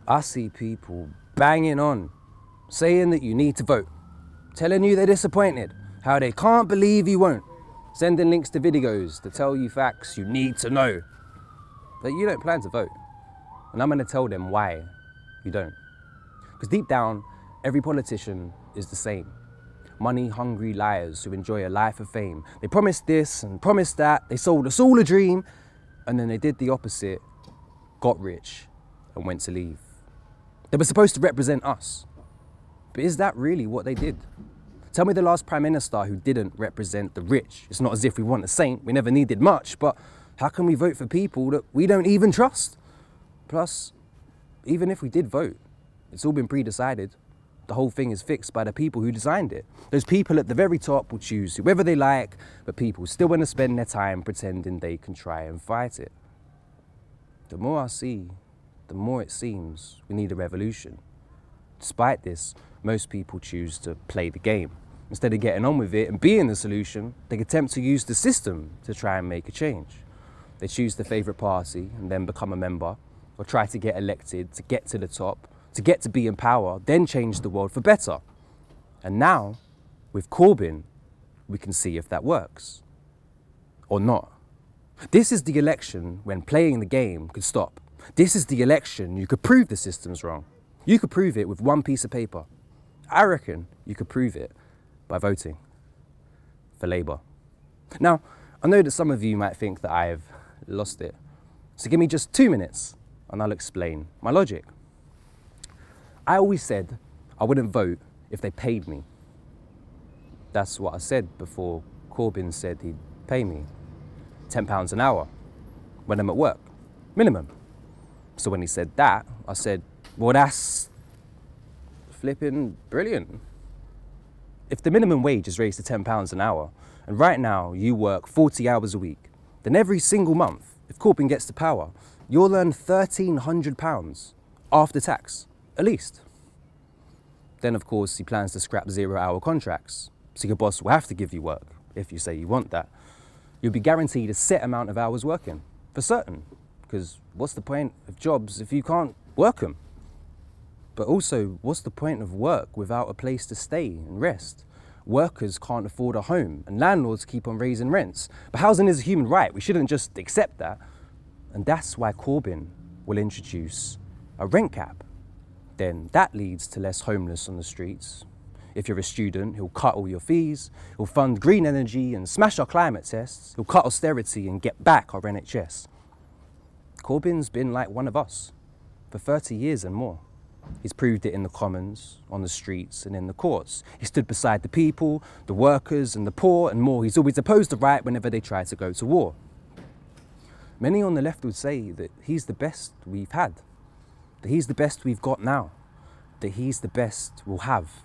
I see people banging on, saying that you need to vote, telling you they're disappointed, how they can't believe you won't, sending links to videos to tell you facts you need to know. But you don't plan to vote. And I'm going to tell them why you don't. Because deep down, every politician is the same. Money-hungry liars who enjoy a life of fame. They promised this and promised that, they sold us all a dream, and then they did the opposite, got rich, and went to leave. They were supposed to represent us. But is that really what they did? Tell me the last Prime Minister who didn't represent the rich. It's not as if we want a saint, we never needed much, but how can we vote for people that we don't even trust? Plus, even if we did vote, it's all been pre-decided. The whole thing is fixed by the people who designed it. Those people at the very top will choose whoever they like, but people still want to spend their time pretending they can try and fight it. The more I see, the more it seems we need a revolution. Despite this, most people choose to play the game. Instead of getting on with it and being the solution, they attempt to use the system to try and make a change. They choose their favourite party and then become a member, or try to get elected to get to the top, to get to be in power, then change the world for better. And now, with Corbyn, we can see if that works. Or not. This is the election when playing the game could stop. This is the election you could prove the system's wrong. You could prove it with one piece of paper. I reckon you could prove it by voting for Labour. Now, I know that some of you might think that I've lost it. So give me just 2 minutes and I'll explain my logic. I always said I wouldn't vote if they paid me. That's what I said before Corbyn said he'd pay me £10 an hour when I'm at work, minimum. So when he said that, I said, well, that's flipping brilliant. If the minimum wage is raised to £10 an hour, and right now you work 40 hours a week, then every single month, if Corbyn gets to power, you'll earn £1,300 after tax, at least. Then, of course, he plans to scrap 0-hour contracts, so your boss will have to give you work, if you say you want that. You'll be guaranteed a set amount of hours working, for certain, because what's the point of jobs if you can't work them? But also, what's the point of work without a place to stay and rest? Workers can't afford a home, and landlords keep on raising rents. But housing is a human right, we shouldn't just accept that. And that's why Corbyn will introduce a rent cap. Then that leads to less homeless on the streets. If you're a student, he'll cut all your fees, he'll fund green energy and smash our climate tests, he'll cut austerity and get back our NHS. Corbyn's been like one of us for 30 years and more. He's proved it in the Commons, on the streets and in the courts. He stood beside the people, the workers and the poor and more. He's always opposed the right whenever they try to go to war. Many on the left would say that he's the best we've had, that he's the best we've got now, that he's the best we'll have.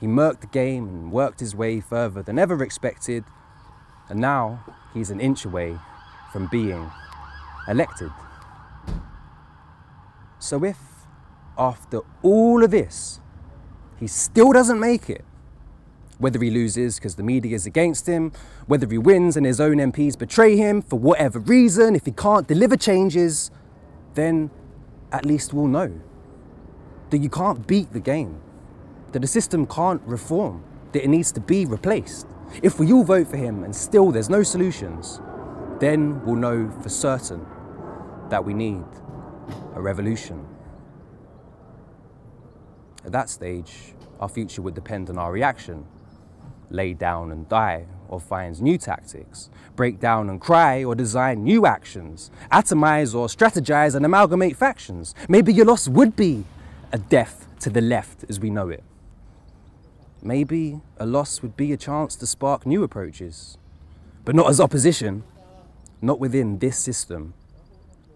He murked the game and worked his way further than ever expected, and now he's an inch away from being elected. So if, after all of this, he still doesn't make it, whether he loses because the media is against him, whether he wins and his own MPs betray him for whatever reason, if he can't deliver changes, then at least we'll know that you can't beat the game, that the system can't reform, that it needs to be replaced. If we all vote for him and still there's no solutions, then we'll know for certain that we need a revolution. At that stage, our future would depend on our reaction. Lay down and die, or find new tactics. Break down and cry, or design new actions. Atomize or strategize and amalgamate factions. Maybe your loss would be a death to the left as we know it. Maybe a loss would be a chance to spark new approaches. But not as opposition, not within this system.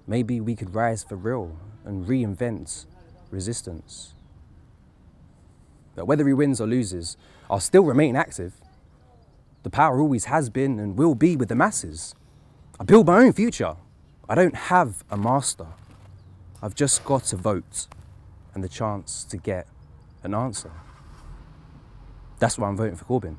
Maybe we could rise for real and reinvent resistance. But whether he wins or loses, I'll still remain active. The power always has been and will be with the masses. I build my own future. I don't have a master. I've just got to vote and the chance to get an answer. That's why I'm voting for Corbyn.